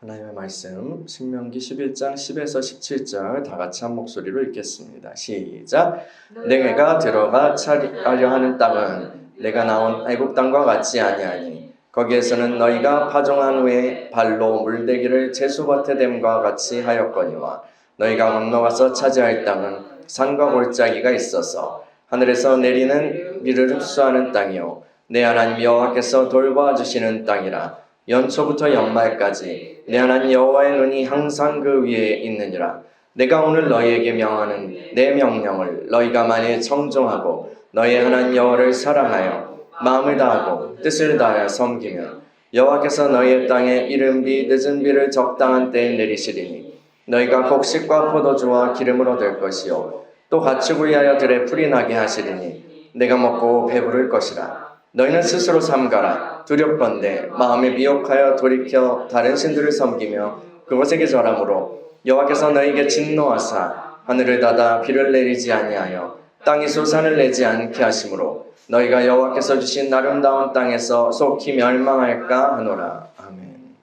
하나님의 말씀 신명기 11장 10에서 17절 다 같이 한 목소리로 읽겠습니다. 시작. 내가 들어가 차지하려 하는 땅은 내가 나온 애굽 땅과 같지 아니하니 거기에서는 너희가 파종한 후에 발로 물대기를 제수밭에 됨과 같이 하였거니와 너희가 건너가서 차지할 땅은 산과 골짜기가 있어서 하늘에서 내리는 비를 흡수하는 땅이요 내 하나님 여호와께서 돌봐주시는 땅이라. 연초부터 연말까지 내 하나님 여호와의 눈이 항상 그 위에 있느니라. 내가 오늘 너희에게 명하는 내 명령을 너희가 만일 청종하고 너희 하나님 여호와를 사랑하여 마음을 다하고 뜻을 다하여 섬기면 여호와께서 너희의 땅에 이른 비 늦은 비를 적당한 때에 내리시리니 너희가 곡식과 포도주와 기름을 얻을 것이요 또 가축을 위하여 들에 풀이 나게 하시리니 내가 먹고 배부를 것이라. 너희는 스스로 삼가라. 두렵건대 마음에 미혹하여 돌이켜 다른 신들을 섬기며 그것에게 절함으로 여호와께서 너희에게 진노하사 하늘을 닫아 비를 내리지 아니하여 땅이 소산을 내지 않게 하심으로 너희가 여호와께서 주신 아름다운 땅에서 속히 멸망할까 하노라. 아멘.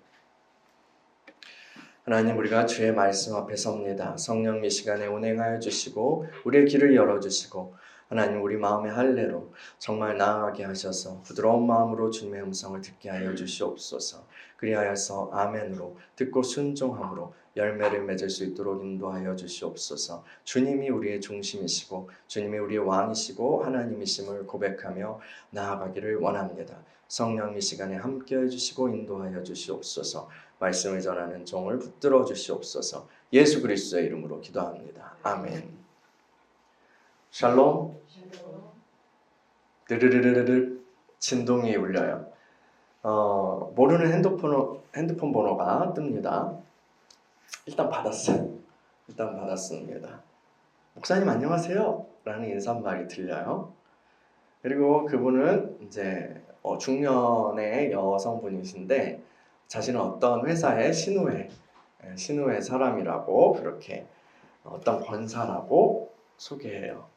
하나님, 우리가 주의 말씀 앞에 섭니다. 성령 이 시간에 운행하여 주시고 우리의 길을 열어주시고 하나님, 우리 마음의 할례로 정말 나아가게 하셔서 부드러운 마음으로 주님의 음성을 듣게 하여 주시옵소서. 그리하여서 아멘으로 듣고 순종함으로 열매를 맺을 수 있도록 인도하여 주시옵소서. 주님이 우리의 중심이시고 주님이 우리의 왕이시고 하나님이심을 고백하며 나아가기를 원합니다. 성령 이 시간에 함께해 주시고 인도하여 주시옵소서. 말씀을 전하는 종을 붙들어 주시옵소서. 예수 그리스도의 이름으로 기도합니다. 아멘. 샬롬. 드르르르르 진동이 울려요. 모르는 핸드폰 번호가 뜹니다. 일단 받았습니다. 목사님 안녕하세요 라는 인사말이 들려요. 그리고 그분은 이제 중년의 여성분이신데 자신은 어떤 회사의 신우회 사람이라고 그렇게 어떤 권사라고 소개해요.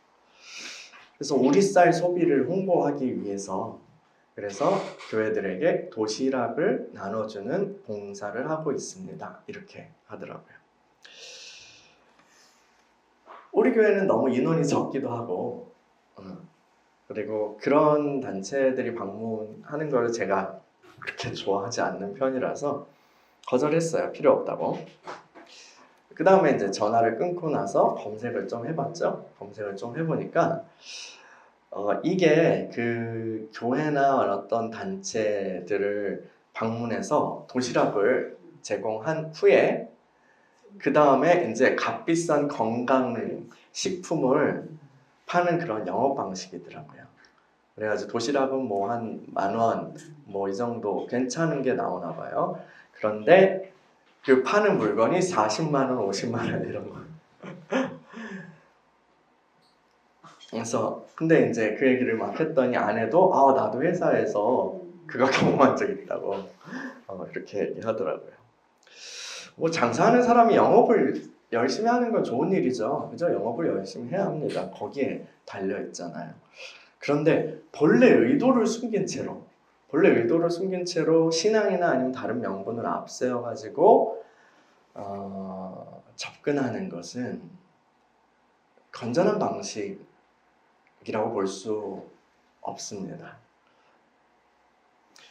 그래서 우리 쌀 소비를 홍보하기 위해서 그래서 교회들에게 도시락을 나눠주는 봉사를 하고 있습니다. 이렇게 하더라고요. 우리 교회는 너무 인원이 적기도 하고 그리고 그런 단체들이 방문하는 걸 제가 그렇게 좋아하지 않는 편이라서 거절했어요. 필요 없다고. 그 다음에 이제 전화를 끊고 나서 검색을 좀 해봤죠. 검색을 좀 해보니까 이게 그 교회나 어떤 단체들을 방문해서 도시락을 제공한 후에 그 다음에 이제 값비싼 건강식품을 파는 그런 영업 방식이더라고요. 그래가지고 도시락은 뭐 한 10,000원 뭐 이 정도 괜찮은 게 나오나 봐요. 그런데 그 파는 물건이 40만 원, 50만 원 이런 거. 그래서 근데 이제 그 얘기를 막 했더니 아내도 나도 회사에서 그거 경험한 적 있다고 이렇게 얘기하더라고요. 뭐 장사하는 사람이 영업을 열심히 하는 건 좋은 일이죠. 그죠? 영업을 열심히 해야 합니다. 거기에 달려 있잖아요. 그런데 본래 의도를 숨긴 채로 신앙이나 아니면 다른 명분을 앞세워 가지고 접근하는 것은 건전한 방식이라고 볼 수 없습니다.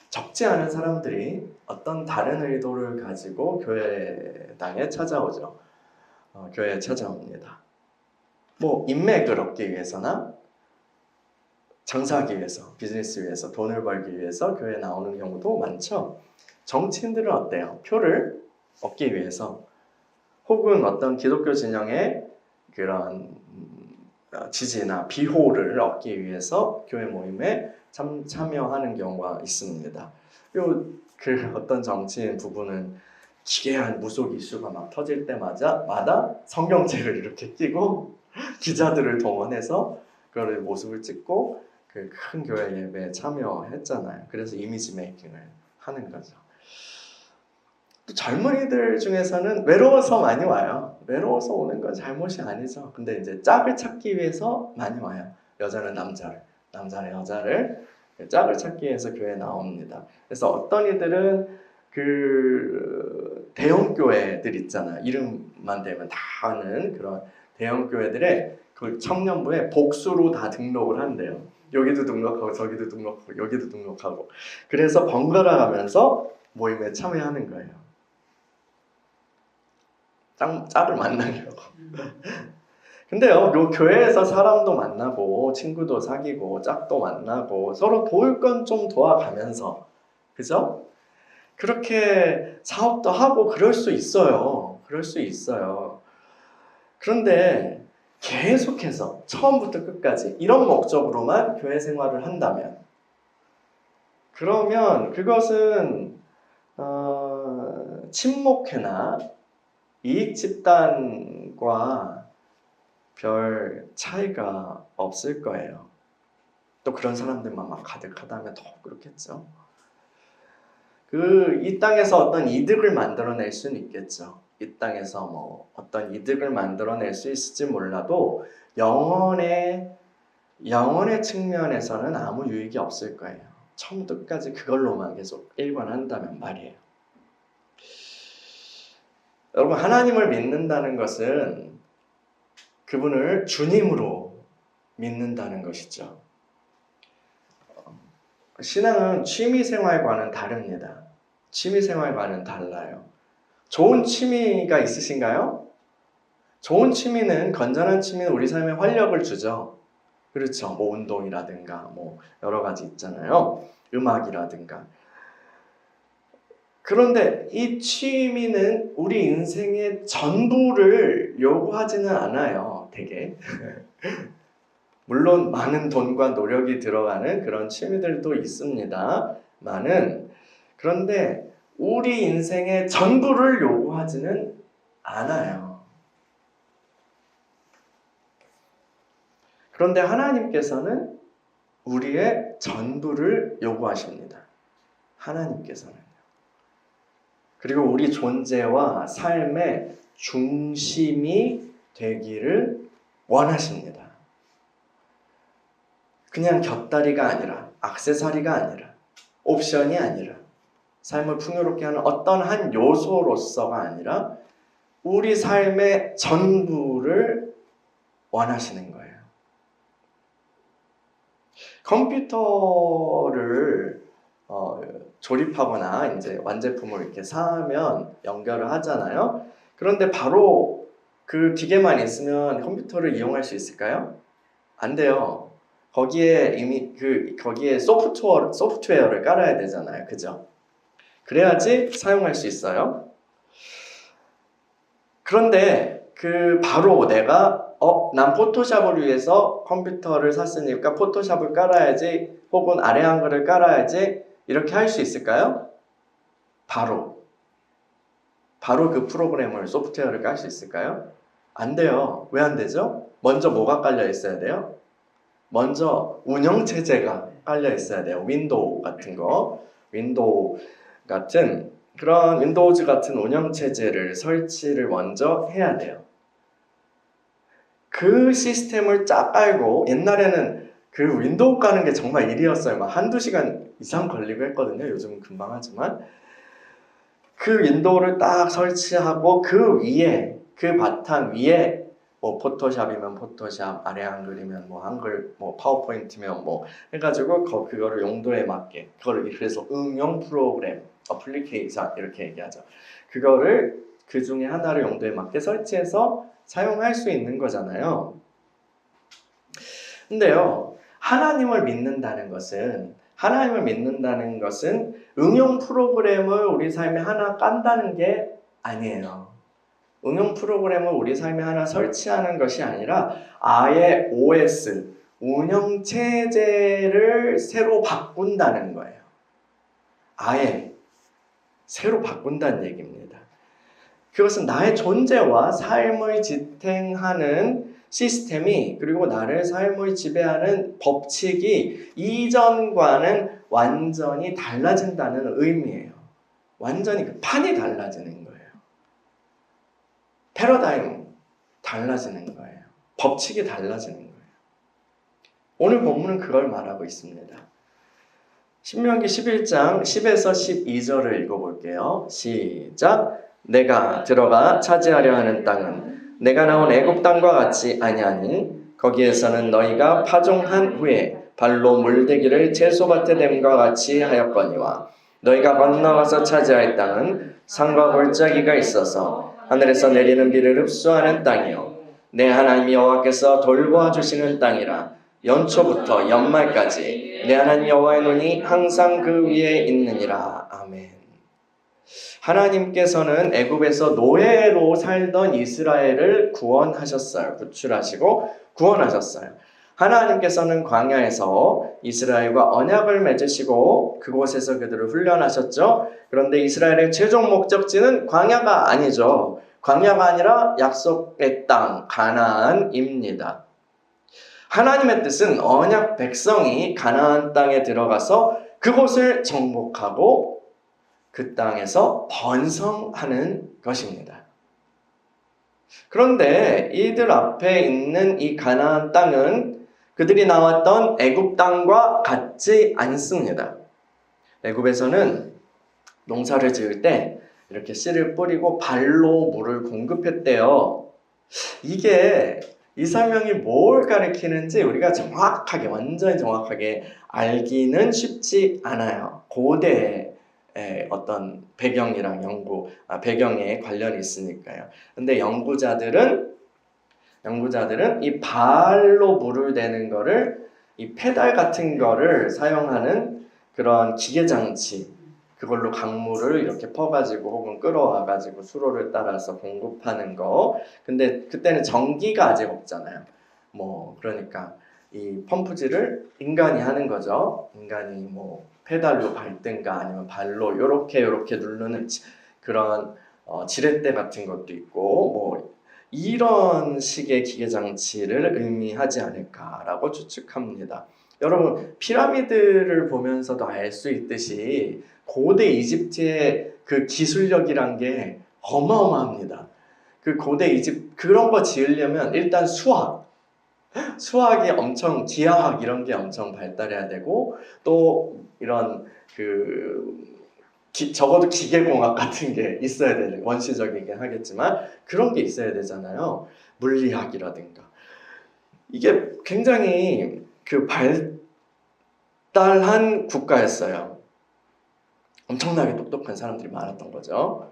적지 않은 사람들이 어떤 다른 의도를 가지고 교회당에 찾아오죠. 교회에 찾아옵니다. 뭐 인맥을 얻기 위해서나 장사하기 위해서, 비즈니스 위해서, 돈을 벌기 위해서 교회에 나오는 경우도 많죠. 정치인들은 어때요? 표를 얻기 위해서 혹은 어떤 기독교 진영의 그런 지지나 비호를 얻기 위해서 교회 모임에 참여하는 경우가 있습니다. 그 어떤 정치인 부부는 기괴한 무속 이슈가 막 터질 때마다 성경책을 이렇게 끼고 기자들을 동원해서 그걸 모습을 찍고 그 큰 교회 예배에 참여했잖아요. 그래서 이미지 메이킹을 하는 거죠. 또 젊은이들 중에서는 외로워서 많이 와요. 외로워서 오는 건 잘못이 아니죠. 근데 이제 짝을 찾기 위해서 많이 와요. 여자는 남자를, 남자는 여자를 짝을 찾기 위해서 교회에 나옵니다. 그래서 어떤 이들은 그 대형 교회들 있잖아. 이름만 대면 다 아는 그런 대형 교회들의 그 청년부에 복수로 다 등록을 한대요. 여기도 등록하고 저기도 등록하고 여기도 등록하고. 그래서 번갈아 가면서 모임에 참여하는 거예요. 짝을 만나려고. 근데요, 요 교회에서 사람도 만나고 친구도 사귀고 짝도 만나고 서로 도울 건 좀 도와가면서, 그죠? 그렇게 사업도 하고 그럴 수 있어요. 그럴 수 있어요. 그런데 계속해서 처음부터 끝까지 이런 목적으로만 교회 생활을 한다면, 그러면 그것은 친목회나 이익 집단과 별 차이가 없을 거예요. 또 그런 사람들만 막 가득하다면 더 그렇겠죠. 이 땅에서 어떤 이득을 만들어낼 수는 있겠죠. 이 땅에서 뭐 어떤 이득을 만들어낼 수 있을지 몰라도 영혼의 측면에서는 아무 유익이 없을 거예요. 처음부터 끝까지 그걸로만 계속 일관한다면 말이에요. 여러분, 하나님을 믿는다는 것은 그분을 주님으로 믿는다는 것이죠. 신앙은 취미생활과는 다릅니다. 취미생활과는 달라요. 좋은 취미가 있으신가요? 좋은 취미는, 건전한 취미는 우리 삶에 활력을 주죠. 그렇죠. 뭐 운동이라든가 뭐 여러 가지 있잖아요. 음악이라든가. 그런데 이 취미는 우리 인생의 전부를 요구하지는 않아요. 되게. 물론 많은 돈과 노력이 들어가는 그런 취미들도 있습니다. 그런데 우리 인생의 전부를 요구하지는 않아요. 그런데 하나님께서는 우리의 전부를 요구하십니다. 하나님께서는. 그리고 우리 존재와 삶의 중심이 되기를 원하십니다. 그냥 곁다리가 아니라, 액세서리가 아니라, 옵션이 아니라, 삶을 풍요롭게 하는 어떤 한 요소로서가 아니라 우리 삶의 전부를 원하시는 거예요. 컴퓨터를 조립하거나 이제 완제품을 이렇게 사면 연결을 하잖아요. 그런데 바로 그 기계만 있으면 컴퓨터를 이용할 수 있을까요? 안 돼요. 거기에 이미 거기에 소프트웨어를 깔아야 되잖아요. 그죠? 그래야지 사용할 수 있어요. 그런데 바로 내가 난 포토샵을 위해서 컴퓨터를 샀으니까 포토샵을 깔아야지, 혹은 아래 한글을 깔아야지, 이렇게 할 수 있을까요? 바로 그 프로그램을, 소프트웨어를 깔 수 있을까요? 안 돼요. 왜 안 되죠? 먼저 뭐가 깔려 있어야 돼요? 먼저 운영체제가 깔려 있어야 돼요. 윈도우 같은 거, 그런 윈도우즈 같은 운영체제를 설치를 먼저 해야 돼요. 그 시스템을 쫙 깔고, 옛날에는 그 윈도우 까는 게 정말 일이었어요. 막 한두 시간 이상 걸리고 했거든요. 요즘은 금방 하지만. 그 윈도우를 딱 설치하고 그 바탕 위에 뭐 포토샵이면 포토샵, 아래 한글이면 뭐 한글, 뭐 파워포인트면 뭐 해가지고 그거를 용도에 맞게, 그래서 응용 프로그램, 어플리케이션 이렇게 얘기하죠. 그거를 그 중에 하나를 용도에 맞게 설치해서 사용할 수 있는 거잖아요. 근데요, 하나님을 믿는다는 것은 응용 프로그램을 우리 삶에 하나 깐다는 게 아니에요. 응용 프로그램을 우리 삶에 하나 설치하는 것이 아니라 아예 OS, 운영체제를 새로 바꾼다는 거예요. 아예 새로 바꾼다는 얘기입니다. 그것은 나의 존재와 삶을 지탱하는 시스템이, 그리고 나를 삶을 지배하는 법칙이 이전과는 완전히 달라진다는 의미예요. 완전히 그 판이 달라지는 거예요. 패러다임 달라지는 거예요. 법칙이 달라지는 거예요. 오늘 본문은 그걸 말하고 있습니다. 신명기 11장 10에서 12절을 읽어볼게요. 시작. 내가 들어가 차지하려 하는 땅은 내가 나온 애굽 땅과 같지 아니하니 거기에서는 너희가 파종한 후에 발로 물대기를 채소밭에 댐과 같이 하였거니와 너희가 건너가서 차지할 땅은 산과 골짜기가 있어서 하늘에서 내리는 비를 흡수하는 땅이요 내 하나님 여호와께서 돌보아 주시는 땅이라 연초부터 연말까지 내 하나님 여호와의 눈이 항상 그 위에 있느니라. 아멘. 하나님께서는 애굽에서 노예로 살던 이스라엘을 구원하셨어요. 구출하시고 구원하셨어요. 하나님께서는 광야에서 이스라엘과 언약을 맺으시고 그곳에서 그들을 훈련하셨죠. 그런데 이스라엘의 최종 목적지는 광야가 아니죠. 광야가 아니라 약속의 땅 가나안입니다. 하나님의 뜻은 언약 백성이 가나안 땅에 들어가서 그곳을 정복하고 그 땅에서 번성하는 것입니다. 그런데 이들 앞에 있는 이 가나안 땅은 그들이 나왔던 애굽 땅과 같지 않습니다. 애굽에서는 농사를 지을 때 이렇게 씨를 뿌리고 발로 물을 공급했대요. 이게 이 설명이 뭘 가리키는지 우리가 정확하게, 완전히 정확하게 알기는 쉽지 않아요. 고대의 어떤 배경이랑 배경에 관련이 있으니까요. 근데 연구자들은 이 발로 물을 대는 거를 이 페달 같은 거를 사용하는 그런 기계장치, 그걸로 강물을 이렇게 퍼가지고 혹은 끌어와가지고 수로를 따라서 공급하는 거. 근데 그때는 전기가 아직 없잖아요. 그러니까 이 펌프질을 인간이 하는 거죠. 인간이 페달로 밟든가 아니면 발로 요렇게 누르는 그런 지렛대 같은 것도 있고 이런 식의 기계장치를 의미하지 않을까라고 추측합니다. 여러분, 피라미드를 보면서도 알 수 있듯이 고대 이집트의 그 기술력이란 게 어마어마합니다. 그 고대 이집트 그런 거 지으려면 일단 수학이 엄청, 기하학 이런 게 엄청 발달해야 되고, 또 이런 적어도 기계공학 같은 게 있어야 되는, 원시적이긴 하겠지만 그런 게 있어야 되잖아요. 물리학이라든가. 이게 굉장히 발달한 국가였어요. 엄청나게 똑똑한 사람들이 많았던 거죠.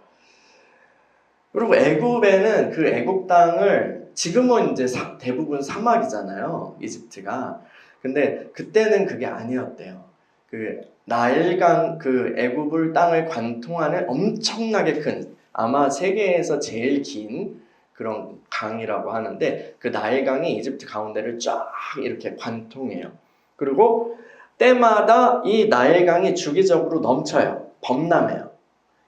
그리고 애굽에는 그 애굽 땅을, 지금은 이제 대부분 사막이잖아요, 이집트가. 근데 그때는 그게 아니었대요. 그 나일강, 그 애굽을 땅을 관통하는 엄청나게 큰, 아마 세계에서 제일 긴 그런 강이라고 하는데, 그 나일강이 이집트 가운데를 쫙 이렇게 관통해요. 그리고 때마다 이 나일강이 주기적으로 넘쳐요. 범람해요.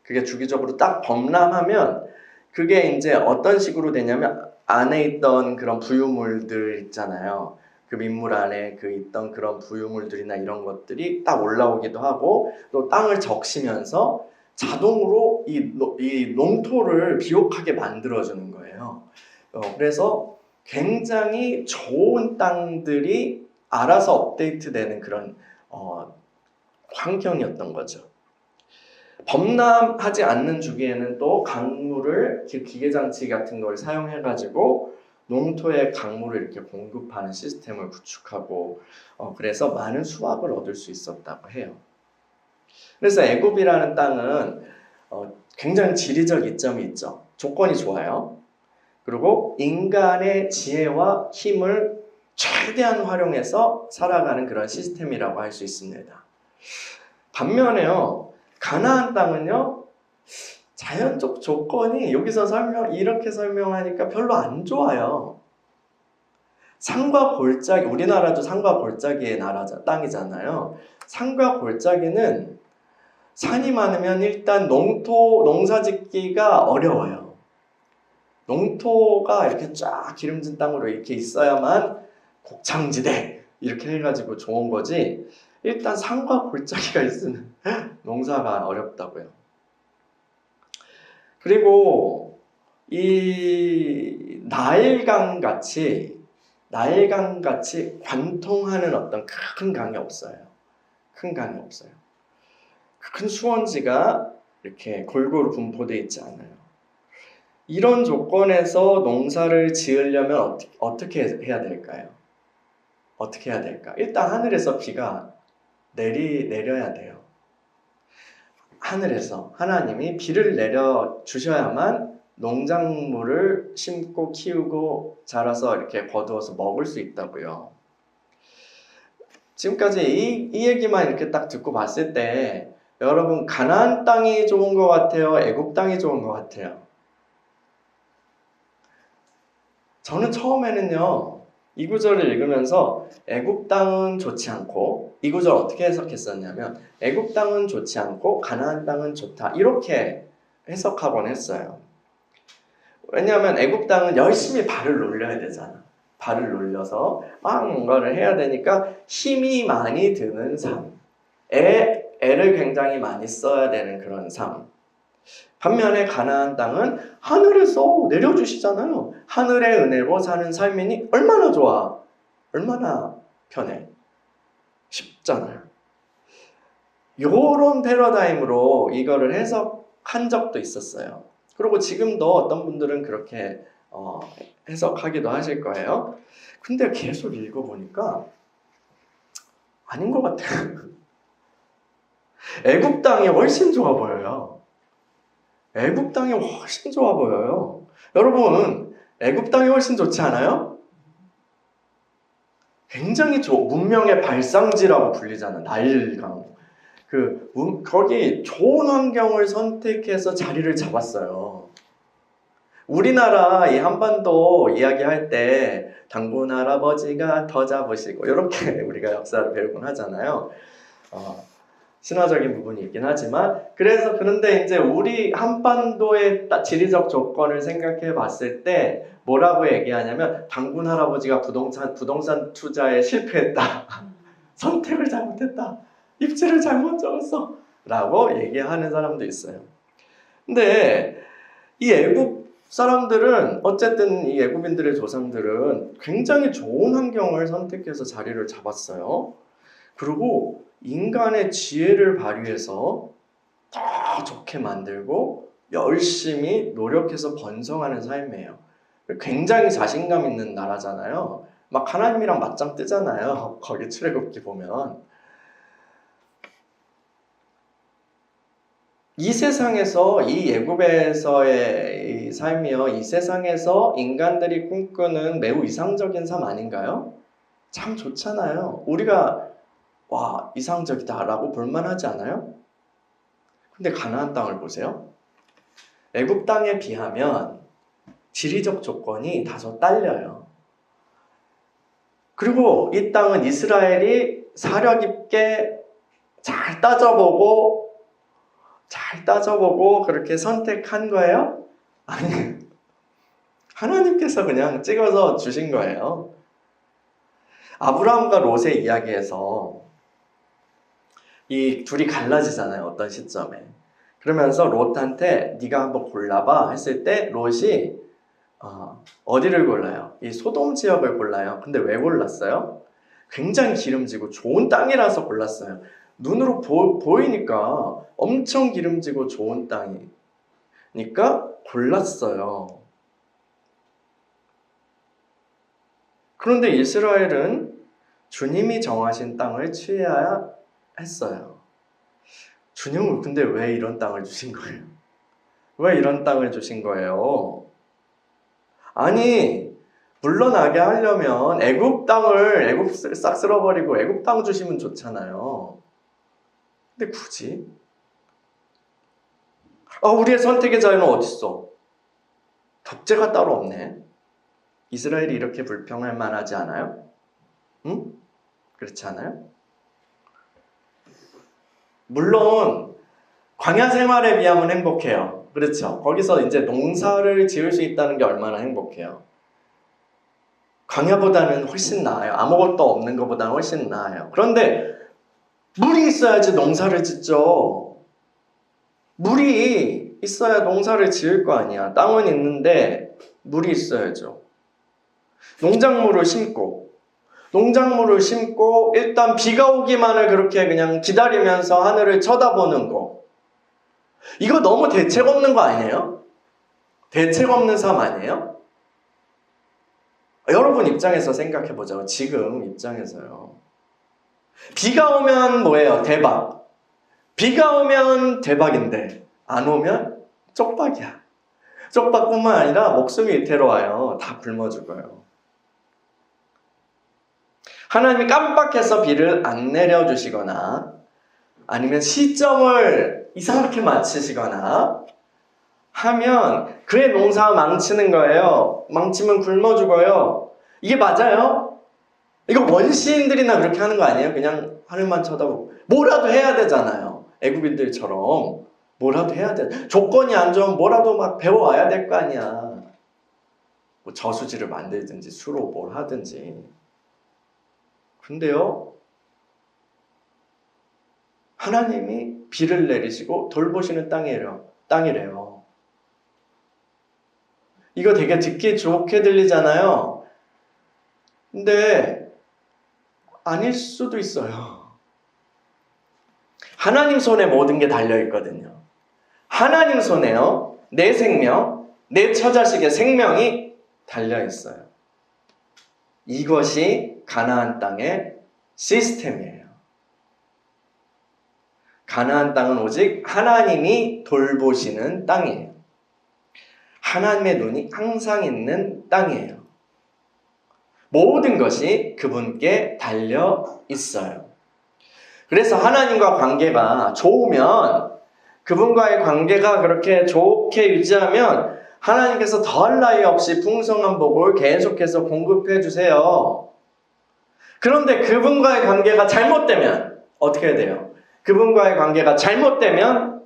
그게 주기적으로 딱 범람하면 그게 이제 어떤 식으로 되냐면, 안에 있던 그런 부유물들 있잖아요. 그 민물 안에 있던 그런 부유물들이나 이런 것들이 딱 올라오기도 하고, 또 땅을 적시면서 자동으로 이 농토를 비옥하게 만들어주는 거예요. 그래서 굉장히 좋은 땅들이 알아서 업데이트되는 그런 환경이었던 거죠. 범람하지 않는 주기에는 또 강물을, 기계장치 같은 걸 사용해가지고 농토에 강물을 이렇게 공급하는 시스템을 구축하고, 그래서 많은 수확을 얻을 수 있었다고 해요. 그래서 애굽이라는 땅은 굉장히 지리적 이점이 있죠. 조건이 좋아요. 그리고 인간의 지혜와 힘을 최대한 활용해서 살아가는 그런 시스템이라고 할 수 있습니다. 반면에요, 가나안 땅은요, 자연적 조건이 여기서 이렇게 설명하니까 별로 안 좋아요. 산과 골짜기, 우리나라도 산과 골짜기의 땅이잖아요. 산과 골짜기는 산이 많으면 일단 농사 짓기가 어려워요. 농토가 이렇게 쫙 기름진 땅으로 이렇게 있어야만 곡창지대 이렇게 해가지고 좋은 거지, 일단 산과 골짜기가 있으면 농사가 어렵다고요. 그리고 이 나일강 같이 관통하는 어떤 큰 강이 없어요. 큰 수원지가 이렇게 골고루 분포되어 있지 않아요. 이런 조건에서 농사를 지으려면 어떻게 해야 될까요? 어떻게 해야 될까? 일단 하늘에서 비가 내려야 돼요. 하늘에서 하나님이 비를 내려 주셔야만 농작물을 심고 키우고 자라서 이렇게 거두어서 먹을 수 있다고요. 지금까지 이 얘기만 이렇게 딱 듣고 봤을 때 여러분 가나안 땅이 좋은 것 같아요? 애굽 땅이 좋은 것 같아요? 저는 처음에는요, 이 구절을 읽으면서 애굽 땅은 좋지 않고, 이 구절 어떻게 해석했었냐면 애굽 땅은 좋지 않고 가나안 땅은 좋다, 이렇게 해석하곤 했어요. 왜냐하면 애굽 땅은 열심히 발을 놀려야 되잖아. 발을 놀려서 막 뭔가를 해야 되니까 힘이 많이 드는 삶, 애를 굉장히 많이 써야 되는 그런 삶. 반면에 가나안 땅은 하늘에서 내려주시잖아요. 하늘의 은혜로 사는 삶이니 얼마나 좋아, 얼마나 편해, 쉽잖아요. 요런 패러다임으로 이거를 해석한 적도 있었어요. 그리고 지금도 어떤 분들은 그렇게 해석하기도 하실 거예요. 근데 계속 읽어보니까 아닌 것 같아요. 애굽 땅이 훨씬 좋아 보여요. 애굽 땅이 훨씬 좋아 보여요. 여러분, 애굽 땅이 훨씬 좋지 않아요? 굉장히 문명의 발상지라고 불리잖아. 나일강. 거기 좋은 환경을 선택해서 자리를 잡았어요. 우리나라 이 한반도 이야기할 때 당군 할아버지가 더 잡으시고 이렇게 우리가 역사를 배우곤 하잖아요. 신화적인 부분이 있긴 하지만 그런데 이제 우리 한반도의 지리적 조건을 생각해 봤을 때 뭐라고 얘기하냐면 당군 할아버지가 부동산 투자에 실패했다. 선택을 잘못했다. 입지를 잘못 적었어. 라고 얘기하는 사람도 있어요. 근데 이 애굽 사람들은 어쨌든 이 애굽인들의 조상들은 굉장히 좋은 환경을 선택해서 자리를 잡았어요. 그리고 인간의 지혜를 발휘해서 더 좋게 만들고 열심히 노력해서 번성하는 삶이에요. 굉장히 자신감 있는 나라잖아요. 막 하나님이랑 맞짱 뜨잖아요. 거기 출애굽기 보면. 이 세상에서 이 애굽에서의 이 삶이요, 이 세상에서 인간들이 꿈꾸는 매우 이상적인 삶 아닌가요? 참 좋잖아요. 우리가 와, 이상적이다라고 볼만하지 않아요? 근데 가나안 땅을 보세요. 애굽 땅에 비하면 지리적 조건이 다소 딸려요. 그리고 이 땅은 이스라엘이 사려 깊게 잘 따져보고 그렇게 선택한 거예요? 아니, 하나님께서 그냥 찍어서 주신 거예요. 아브라함과 롯의 이야기에서 이 둘이 갈라지잖아요. 어떤 시점에. 그러면서 롯한테 네가 한번 골라봐 했을 때 롯이 어디를 골라요? 이 소돔 지역을 골라요. 근데 왜 골랐어요? 굉장히 기름지고 좋은 땅이라서 골랐어요. 눈으로 보이니까 엄청 기름지고 좋은 땅이니까 골랐어요. 그런데 이스라엘은 주님이 정하신 땅을 취해야 했어요. 주님은 근데 왜 이런 땅을 주신 거예요? 왜 이런 땅을 주신 거예요? 아니, 물러나게 하려면 애굽 싹 쓸어버리고 애굽 땅 주시면 좋잖아요. 근데 굳이? 우리의 선택의 자유는 어딨어? 덕제가 따로 없네. 이스라엘이 이렇게 불평할 만하지 않아요? 응? 그렇지 않아요? 물론 광야 생활에 비하면 행복해요. 그렇죠? 거기서 이제 농사를 지을 수 있다는 게 얼마나 행복해요. 광야보다는 훨씬 나아요. 아무것도 없는 것보다는 훨씬 나아요. 그런데 물이 있어야지 농사를 짓죠. 물이 있어야 농사를 지을 거 아니야. 땅은 있는데 물이 있어야죠. 농작물을 심고 일단 비가 오기만을 그렇게 그냥 기다리면서 하늘을 쳐다보는 거. 이거 너무 대책 없는 거 아니에요? 대책 없는 삶 아니에요? 여러분 입장에서 생각해보자고. 지금 입장에서요. 비가 오면 뭐예요? 대박. 비가 오면 대박인데 안 오면 쪽박이야. 쪽박뿐만 아니라 목숨이 위태로워요. 다 굶어 죽어요. 하나님이 깜빡해서 비를 안 내려주시거나 아니면 시점을 이상하게 맞추시거나 하면 그의 농사가 망치는 거예요. 망치면 굶어 죽어요. 이게 맞아요? 이거 원시인들이나 그렇게 하는 거 아니에요? 그냥 하늘만 쳐다보고 뭐라도 해야 되잖아요. 애국인들처럼 뭐라도 해야 돼. 조건이 안 좋으면 뭐라도 막 배워와야 될 거 아니야. 뭐 저수지를 만들든지 수로 뭘 하든지. 근데요, 하나님이 비를 내리시고 돌보시는 땅이래요. 이거 되게 듣기 좋게 들리잖아요. 근데 아닐 수도 있어요. 하나님 손에 모든 게 달려있거든요. 하나님 손에요. 내 생명, 내 처자식의 생명이 달려있어요. 이것이 가나안 땅의 시스템이에요. 가나안 땅은 오직 하나님이 돌보시는 땅이에요. 하나님의 눈이 항상 있는 땅이에요. 모든 것이 그분께 달려 있어요. 그래서 하나님과 관계가 좋으면 그분과의 관계가 그렇게 좋게 유지하면 하나님께서 더할 나위 없이 풍성한 복을 계속해서 공급해 주세요. 그런데 그분과의 관계가 잘못되면 어떻게 해야 돼요? 그분과의 관계가 잘못되면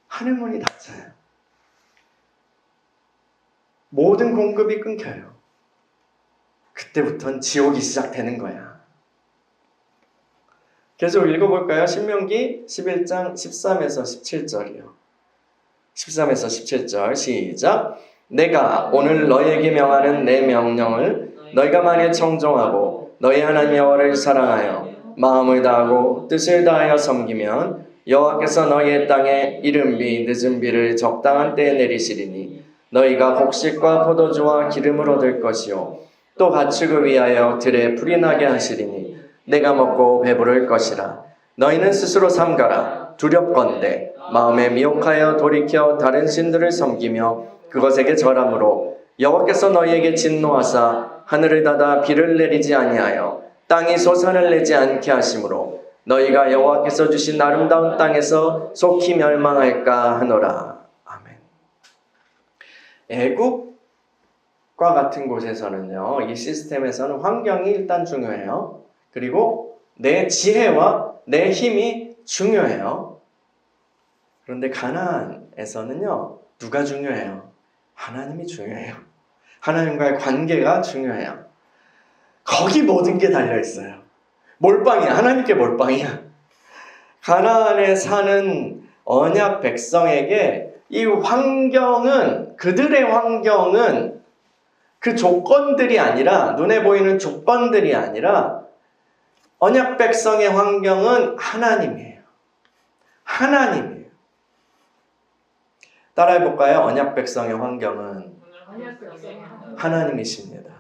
하늘문이 닫혀요. 모든 공급이 끊겨요. 그때부터는 지옥이 시작되는 거야. 계속 읽어볼까요? 신명기 11장 13에서 17절이요. 13에서 17절 시작. 내가 오늘 너희에게 명하는 내 명령을 너희가 만일 청종하고 너희 하나님 여호와를 사랑하여 마음을 다하고 뜻을 다하여 섬기면 여호와께서 너희의 땅에 이른 비 늦은 비를 적당한 때에 내리시리니 너희가 곡식과 포도주와 기름을 얻을 것이요 또 가축을 위하여 들에 풀이 나게 하시리니 내가 먹고 배부를 것이라. 너희는 스스로 삼가라. 두렵건대 마음에 미혹하여 돌이켜 다른 신들을 섬기며 그것에게 절함으로 여호와께서 너희에게 진노하사 하늘을 닫아 비를 내리지 아니하여 땅이 소산을 내지 않게 하심으로 너희가 여호와께서 주신 아름다운 땅에서 속히 멸망할까 하노라. 아멘. 애국과 같은 곳에서는요, 이 시스템에서는 환경이 일단 중요해요. 그리고 내 지혜와 내 힘이 중요해요. 그런데 가나안에서는요, 누가 중요해요? 하나님이 중요해요. 하나님과의 관계가 중요해요. 거기 모든 게 달려있어요. 몰빵이야. 하나님께 몰빵이야. 가나안에 사는 언약 백성에게 이 환경은, 그들의 환경은 그 조건들이 아니라, 눈에 보이는 조건들이 아니라 언약 백성의 환경은 하나님이에요. 하나님이에요. 따라해볼까요? 언약 백성의 환경은 하나님이십니다.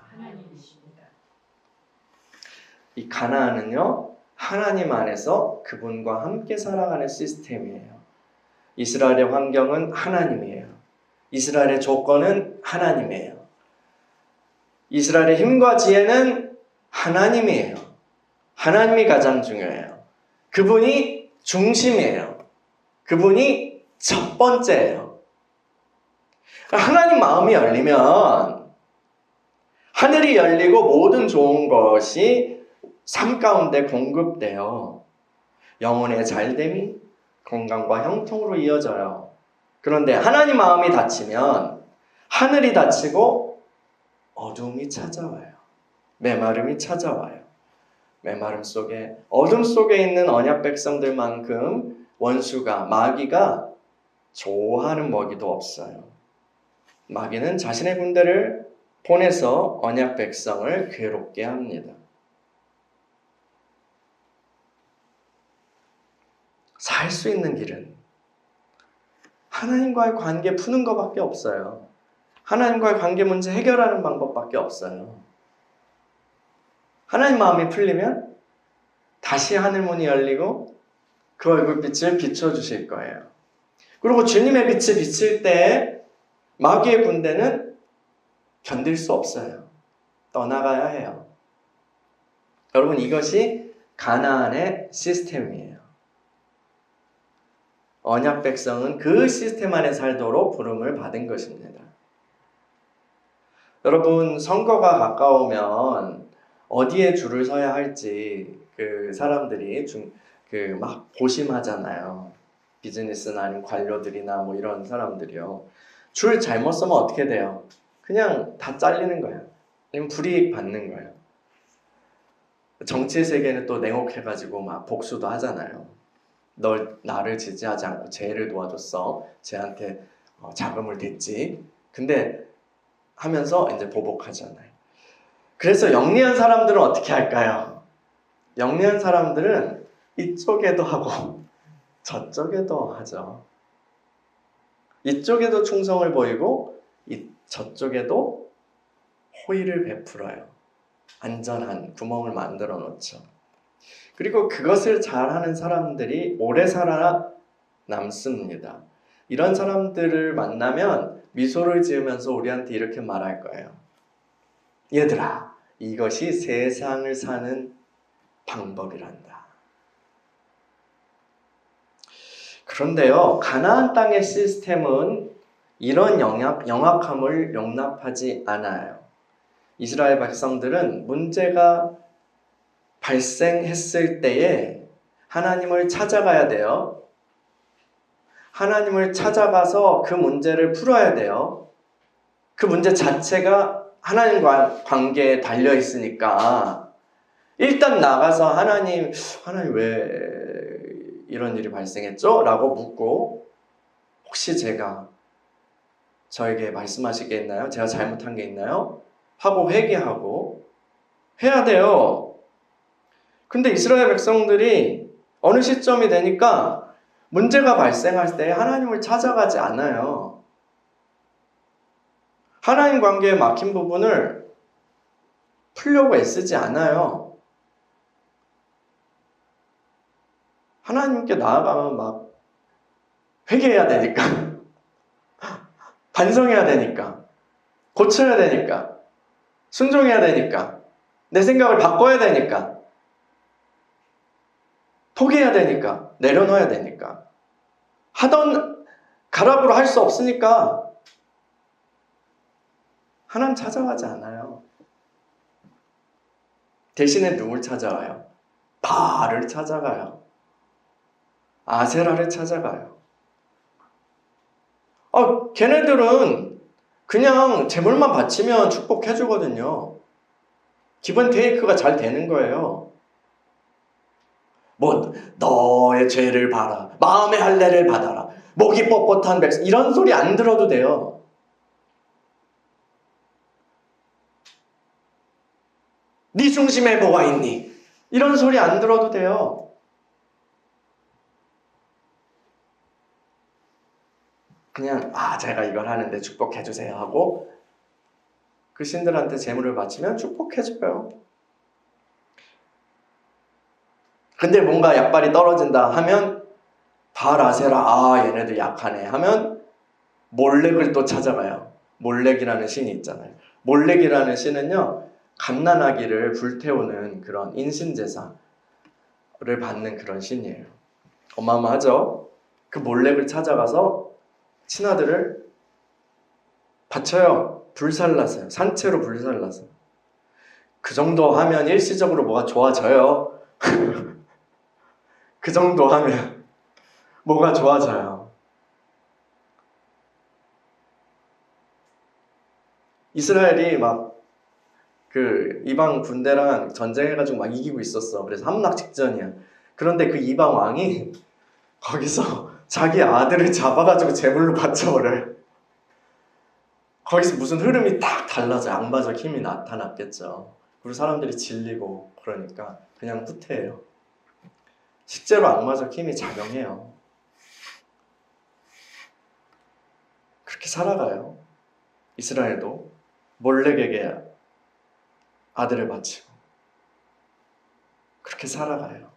이 가나안은요, 하나님 안에서 그분과 함께 살아가는 시스템이에요. 이스라엘의 환경은 하나님이에요. 이스라엘의 조건은 하나님이에요. 이스라엘의 힘과 지혜는 하나님이에요. 하나님이 가장 중요해요. 그분이 중심이에요. 그분이 첫 번째예요. 하나님 마음이 열리면 하늘이 열리고 모든 좋은 것이 삶 가운데 공급돼요. 영혼의 잘됨이 건강과 형통으로 이어져요. 그런데 하나님 마음이 닫히면 하늘이 닫히고 어둠이 찾아와요. 메마름이 찾아와요. 메마름 속에, 어둠 속에 있는 언약 백성들만큼 원수가, 마귀가 좋아하는 먹이도 없어요. 마귀는 자신의 군대를 보내서 언약 백성을 괴롭게 합니다. 살 수 있는 길은 하나님과의 관계 푸는 것밖에 없어요. 하나님과의 관계 문제 해결하는 방법밖에 없어요. 하나님 마음이 풀리면 다시 하늘 문이 열리고 그 얼굴빛을 비춰주실 거예요. 그리고 주님의 빛이 비칠 때 마귀의 군대는 견딜 수 없어요. 떠나가야 해요. 여러분, 이것이 가나안의 시스템이에요. 언약 백성은 그 시스템 안에 살도록 부름을 받은 것입니다. 여러분, 선거가 가까우면 어디에 줄을 서야 할지 그 사람들이 막 고심하잖아요. 비즈니스나 아니면 관료들이나 뭐 이런 사람들이요. 줄 잘못 서면 어떻게 돼요? 그냥 다 잘리는 거예요. 아니면 불이익 받는 거예요. 정치 세계는 또 냉혹해가지고 막 복수도 하잖아요. 널 나를 지지하지 않고 쟤를 도와줬어. 쟤한테 자금을 댔지. 근데 하면서 이제 보복하잖아요. 그래서 영리한 사람들은 어떻게 할까요? 영리한 사람들은 이쪽에도 하고 저쪽에도 하죠. 이쪽에도 충성을 보이고 저쪽에도 호의를 베풀어요. 안전한 구멍을 만들어 놓죠. 그리고 그것을 잘하는 사람들이 오래 살아남습니다. 이런 사람들을 만나면 미소를 지으면서 우리한테 이렇게 말할 거예요. 얘들아, 이것이 세상을 사는 방법이란다. 그런데요, 가나안 땅의 시스템은 이런 영악함을 용납하지 않아요. 이스라엘 백성들은 문제가 발생했을 때에 하나님을 찾아가야 돼요. 하나님을 찾아가서 그 문제를 풀어야 돼요. 그 문제 자체가 하나님과 관계에 달려 있으니까 일단 나가서 하나님 왜 이런 일이 발생했죠? 라고 묻고 혹시 제가 저에게 말씀하실 게 있나요? 제가 잘못한 게 있나요? 하고 회개하고 해야 돼요. 근데 이스라엘 백성들이 어느 시점이 되니까 문제가 발생할 때 하나님을 찾아가지 않아요. 하나님 관계에 막힌 부분을 풀려고 애쓰지 않아요. 하나님께 나아가면 막 회개해야 되니까 반성해야 되니까 고쳐야 되니까 순종해야 되니까 내 생각을 바꿔야 되니까 포기해야 되니까 내려놓아야 되니까 하던 가락으로 할 수 없으니까 하나님 찾아가지 않아요. 대신에 누굴 찾아가요? 바알을 찾아가요. 아세라를 찾아가요. 걔네들은 그냥 제물만 바치면 축복해주거든요. 기본 테이크가 잘 되는 거예요. 너의 죄를 봐라. 마음의 할례를 받아라. 목이 뻣뻣한 백성. 이런 소리 안 들어도 돼요. 네 중심에 뭐가 있니? 이런 소리 안 들어도 돼요. 그냥 제가 이걸 하는데 축복해 주세요 하고 그 신들한테 제물을 바치면 축복해 줘요. 근데 뭔가 약발이 떨어진다 하면 바알 아세라 얘네들 약하네 하면 몰렉을 또 찾아가요. 몰렉이라는 신이 있잖아요. 몰렉이라는 신은요, 갓난아기를 불태우는 그런 인신제사를 받는 그런 신이에요. 어마어마하죠? 그 몰렉을 찾아가서 신하들을 바쳐요. 불살라서요. 산채로 불살라서. 그 정도 하면 일시적으로 뭐가 좋아져요. 그 정도 하면 뭐가 좋아져요. 이스라엘이 막 그 이방 군대랑 전쟁해가지고 막 이기고 있었어. 그래서 함락 직전이야. 그런데 그 이방 왕이 거기서 자기 아들을 잡아가지고 제물로 바쳐버려요. 거기서 무슨 흐름이 딱 달라져요. 악마적 힘이 나타났겠죠. 그리고 사람들이 질리고 그러니까 그냥 후퇴해요. 실제로 악마적 힘이 작용해요. 그렇게 살아가요. 이스라엘도 몰렉에게 아들을 바치고 그렇게 살아가요.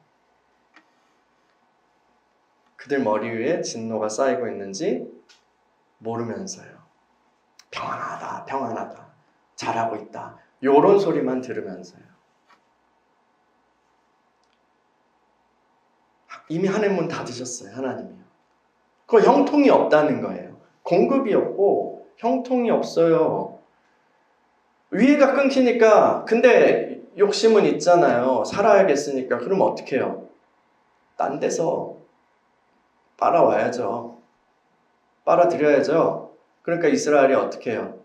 그들 머리 위에 진노가 쌓이고 있는지 모르면서요. 평안하다, 평안하다, 잘하고 있다, 요런 소리만 들으면서요. 이미 하늘 문 닫으셨어요, 하나님이요. 그 형통이 없다는 거예요. 공급이 없고 형통이 없어요. 위해가 끊기니까, 근데 욕심은 있잖아요. 살아야겠으니까. 그럼 어떻게 해요? 딴 데서 빨아와야죠. 빨아들여야죠. 그러니까 이스라엘이 어떻게 해요?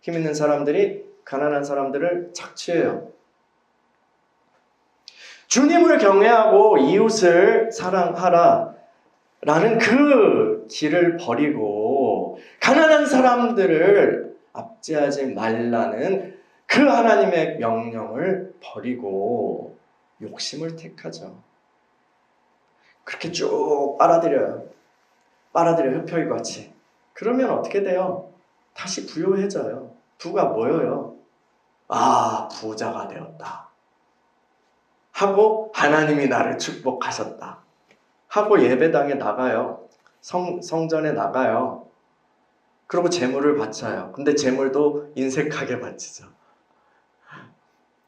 힘 있는 사람들이 가난한 사람들을 착취해요. 주님을 경외하고 이웃을 사랑하라 라는 그 길을 버리고 가난한 사람들을 압제하지 말라는 그 하나님의 명령을 버리고 욕심을 택하죠. 그렇게 쭉 빨아들여요. 빨아들여 흡혈귀같이. 그러면 어떻게 돼요? 다시 부요해져요. 부가 모여요. 아, 부자가 되었다 하고 하나님이 나를 축복하셨다 하고 예배당에 나가요. 성전에 나가요. 그리고 재물을 바쳐요. 근데 재물도 인색하게 바치죠.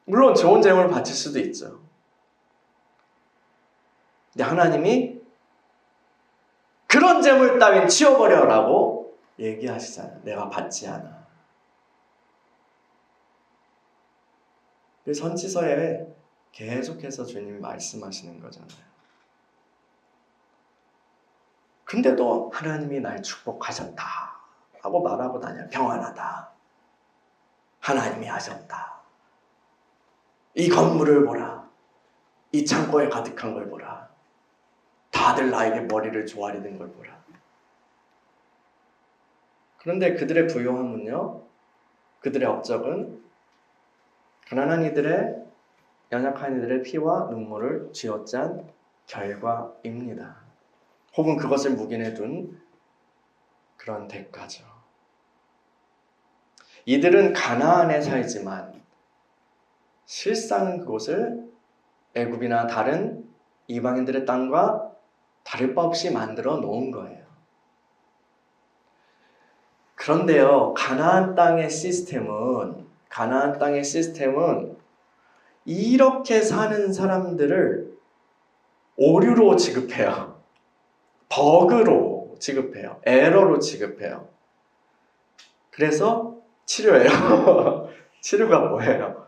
물론 좋은 재물을 바칠 수도 있죠. 근데 하나님이 그런 재물 따윈 치워버려라고 얘기하시잖아요. 내가 받지 않아. 선지서에 계속해서 주님이 말씀하시는 거잖아요. 근데도 하나님이 날 축복하셨다 하고 말하고 다녀요. 평안하다. 하나님이 하셨다. 이 건물을 보라. 이 창고에 가득한 걸 보라. 다들 나에게 머리를 조아리는 걸 보라. 그런데 그들의 부요함은요, 그들의 업적은 가난한 이들의, 연약한 이들의 피와 눈물을 쥐어짠 결과입니다. 혹은 그것을 묵인해 둔 그런 대가죠. 이들은 가나안에 살지만 실상은 그곳을 애굽이나 다른 이방인들의 땅과 다를 바 없이 만들어 놓은 거예요. 그런데요, 가나안 땅의 시스템은 이렇게 사는 사람들을 오류로 취급해요. 버그로 취급해요. 에러로 취급해요. 그래서 치료해요. 치료가 뭐예요?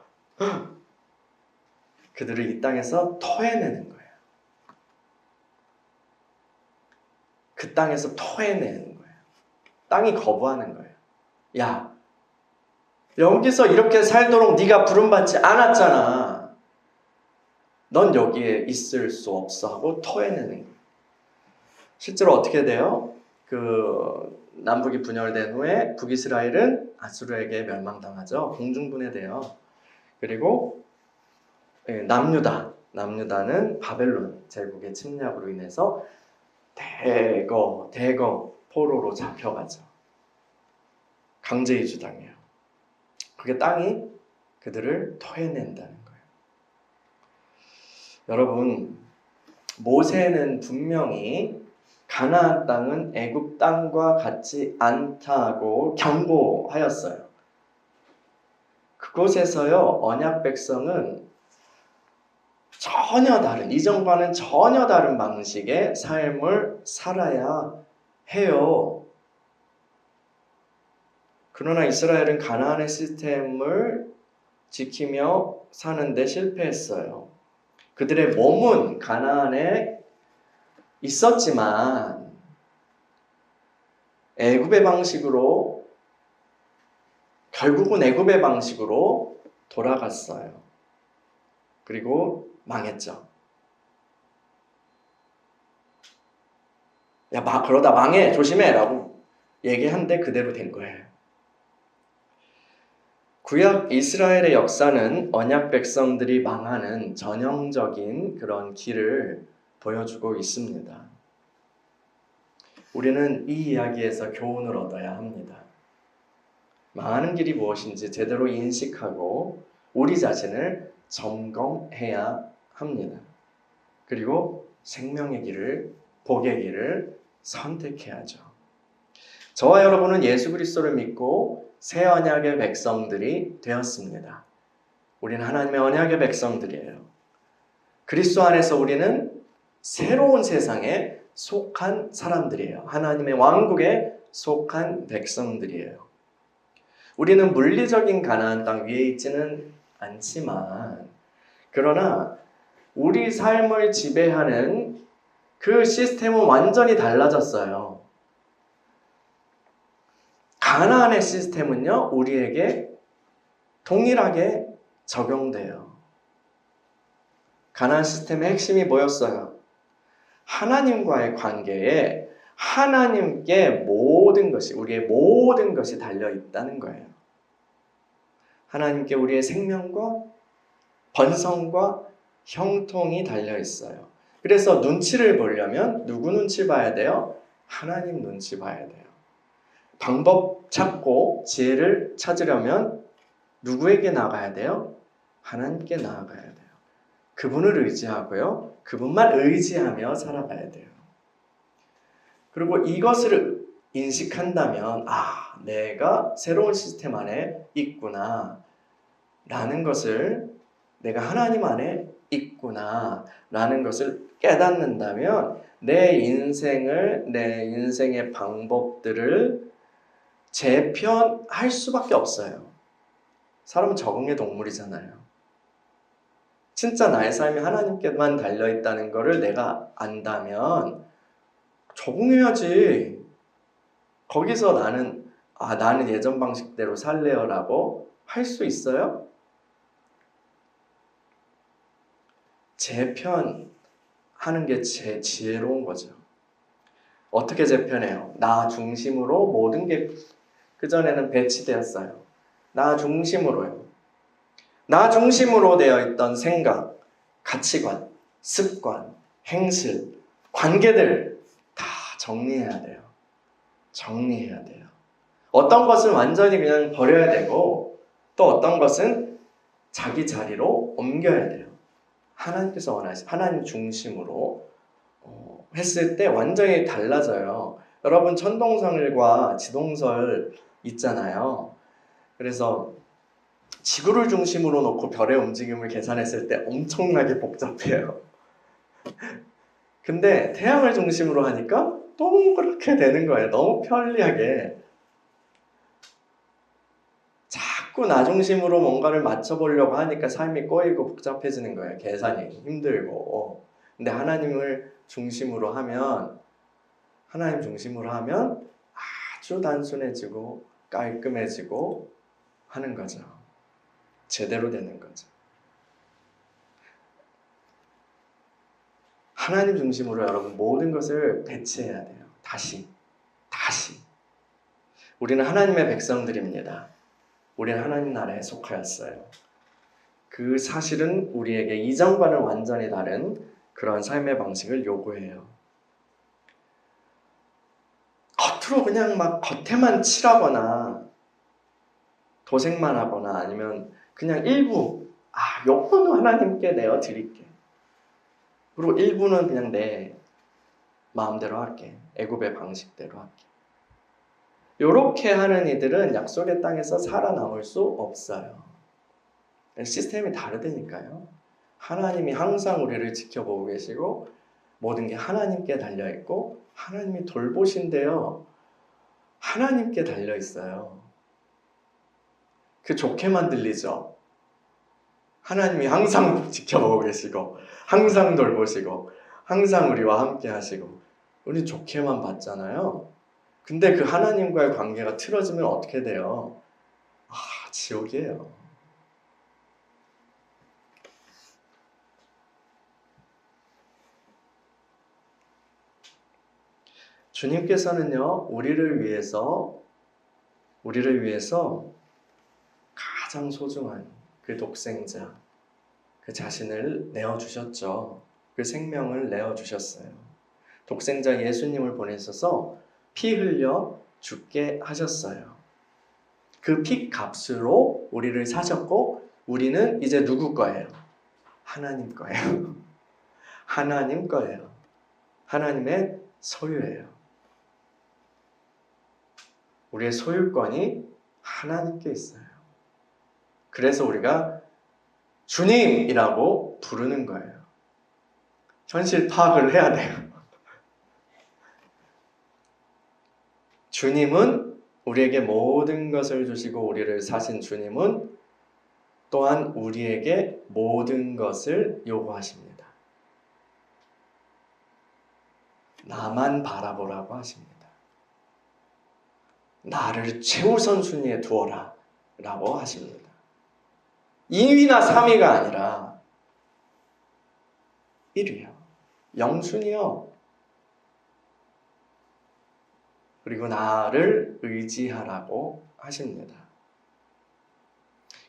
그들을 이 땅에서 토해내는 거예요. 그 땅에서 토해내는 거예요. 땅이 거부하는 거예요. 야, 여기서 이렇게 살도록 네가 부름받지 않았잖아. 넌 여기에 있을 수 없어 하고 토해내는 거예요. 실제로 어떻게 돼요? 남북이 분열된 후에 북이스라엘은 아수르에게 멸망당하죠. 공중분해돼요. 그리고 남유다는 바벨론 제국의 침략으로 인해서 대거 포로로 잡혀가죠. 강제 이주당해요. 그게 땅이 그들을 토해낸다는 거예요. 여러분, 모세는 분명히 가나안 땅은 애굽 땅과 같지 않다고 경고하였어요. 그곳에서요, 언약 백성은 전혀 다른, 이전과는 전혀 다른 방식의 삶을 살아야 해요. 그러나 이스라엘은 가나안의 시스템을 지키며 사는데 실패했어요. 그들의 몸은 가나안에 있었지만 결국은 애굽의 방식으로 돌아갔어요. 그리고 망했죠. 야, 그러다 망해, 조심해 라고 얘기한데 그대로 된 거예요. 구약 이스라엘의 역사는 언약 백성들이 망하는 전형적인 그런 길을 보여주고 있습니다. 우리는 이 이야기에서 교훈을 얻어야 합니다. 망하는 길이 무엇인지 제대로 인식하고 우리 자신을 점검해야 합니다. 그리고 생명의 길을, 복의 길을 선택해야죠. 저와 여러분은 예수 그리스도를 믿고 새 언약의 백성들이 되었습니다. 우리는 하나님의 언약의 백성들이에요. 그리스도 안에서 우리는 새로운 세상에 속한 사람들이에요. 하나님의 왕국에 속한 백성들이에요. 우리는 물리적인 가나안 땅 위에 있지는 않지만 그러나 우리 삶을 지배하는 그 시스템은 완전히 달라졌어요. 가나안의 시스템은요, 우리에게 동일하게 적용돼요. 가나안 시스템의 핵심이 뭐였어요? 하나님과의 관계에 하나님께 모든 것이, 우리의 모든 것이 달려있다는 거예요. 하나님께 우리의 생명과 번성과 형통이 달려있어요. 그래서 눈치를 보려면 누구 눈치 봐야 돼요? 하나님 눈치 봐야 돼요. 방법 찾고 지혜를 찾으려면 누구에게 나가야 돼요? 하나님께 나아가야 돼요. 그분을 의지하고요. 그분만 의지하며 살아가야 돼요. 그리고 이것을 인식한다면 내가 새로운 시스템 안에 있구나 라는 것을, 내가 하나님 안에 있구나 라는 것을 깨닫는다면 내 인생의 방법들을 재편할 수밖에 없어요. 사람은 적응의 동물이잖아요. 진짜 나의 삶이 하나님께만 달려있다는 것을 내가 안다면 적응해야지. 거기서 나는 예전 방식대로 살래요 라고 할 수 있어요? 재편하는 게 제일 지혜로운 거죠. 어떻게 재편해요? 나 중심으로 모든 게 그전에는 배치되었어요. 나 중심으로요. 나 중심으로 되어 있던 생각, 가치관, 습관, 행실, 관계들 다 정리해야 돼요. 정리해야 돼요. 어떤 것은 완전히 그냥 버려야 되고 또 어떤 것은 자기 자리로 옮겨야 돼요. 하나님께서 원하신 하나님 중심으로 했을 때 완전히 달라져요. 여러분 천동설과 지동설 있잖아요. 그래서 지구를 중심으로 놓고 별의 움직임을 계산했을 때 엄청나게 복잡해요. 근데 태양을 중심으로 하니까 동그랗게 되는 거예요. 너무 편리하게. 자꾸 나 중심으로 뭔가를 맞춰보려고 하니까 삶이 꼬이고 복잡해지는 거예요. 계산이 힘들고. 근데 하나님 중심으로 하면 아주 단순해지고 깔끔해지고 하는 거죠. 제대로 되는 거죠. 하나님 중심으로 여러분 모든 것을 배치해야 돼요. 다시. 우리는 하나님의 백성들입니다. 우리는 하나님 나라에 속하였어요. 그 사실은 우리에게 이전과는 완전히 다른 그런 삶의 방식을 요구해요. 겉으로 그냥 막 겉에만 칠하거나 도색만 하거나 아니면 그냥 일부 요거는 하나님께 내어 드릴게. 그리고 일부는 그냥 내 마음대로 할게. 애굽의 방식대로 할게. 요렇게 하는 이들은 약속의 땅에서 살아남을 수 없어요. 시스템이 다르다니까요. 하나님이 항상 우리를 지켜보고 계시고 모든 게 하나님께 달려있고 하나님이 돌보신대요. 하나님께 달려있어요. 그 좋게만 들리죠. 하나님이 항상 지켜보고 계시고 항상 돌보시고 항상 우리와 함께 하시고 우리 좋게만 봤잖아요. 근데 그 하나님과의 관계가 틀어지면 어떻게 돼요? 지옥이에요. 주님께서는요, 우리를 위해서 가장 소중한 그 독생자, 그 자신을 내어주셨죠. 그 생명을 내어주셨어요. 독생자 예수님을 보내셔서 피 흘려 죽게 하셨어요. 그 피 값으로 우리를 사셨고 우리는 이제 누구 거예요? 하나님 거예요. 하나님 거예요. 하나님의 소유예요. 우리의 소유권이 하나님께 있어요. 그래서 우리가 주님이라고 부르는 거예요. 현실 파악을 해야 돼요. 주님은 우리에게 모든 것을 주시고 우리를 사신 주님은 또한 우리에게 모든 것을 요구하십니다. 나만 바라보라고 하십니다. 나를 최우선 순위에 두어라 라고 하십니다. 2위나 3위가 아니라 1위요. 영순이요. 그리고 나를 의지하라고 하십니다.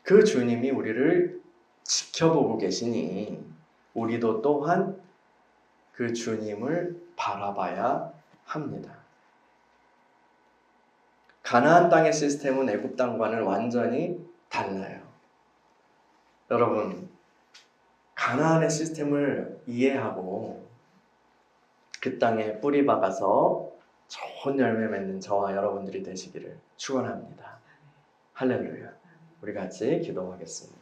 그 주님이 우리를 지켜보고 계시니 우리도 또한 그 주님을 바라봐야 합니다. 가나안 땅의 시스템은 애굽 땅과는 완전히 달라요. 여러분, 가나안의 시스템을 이해하고 그 땅에 뿌리 박아서 좋은 열매 맺는 저와 여러분들이 되시기를 축원합니다. 할렐루야. 우리 같이 기도하겠습니다.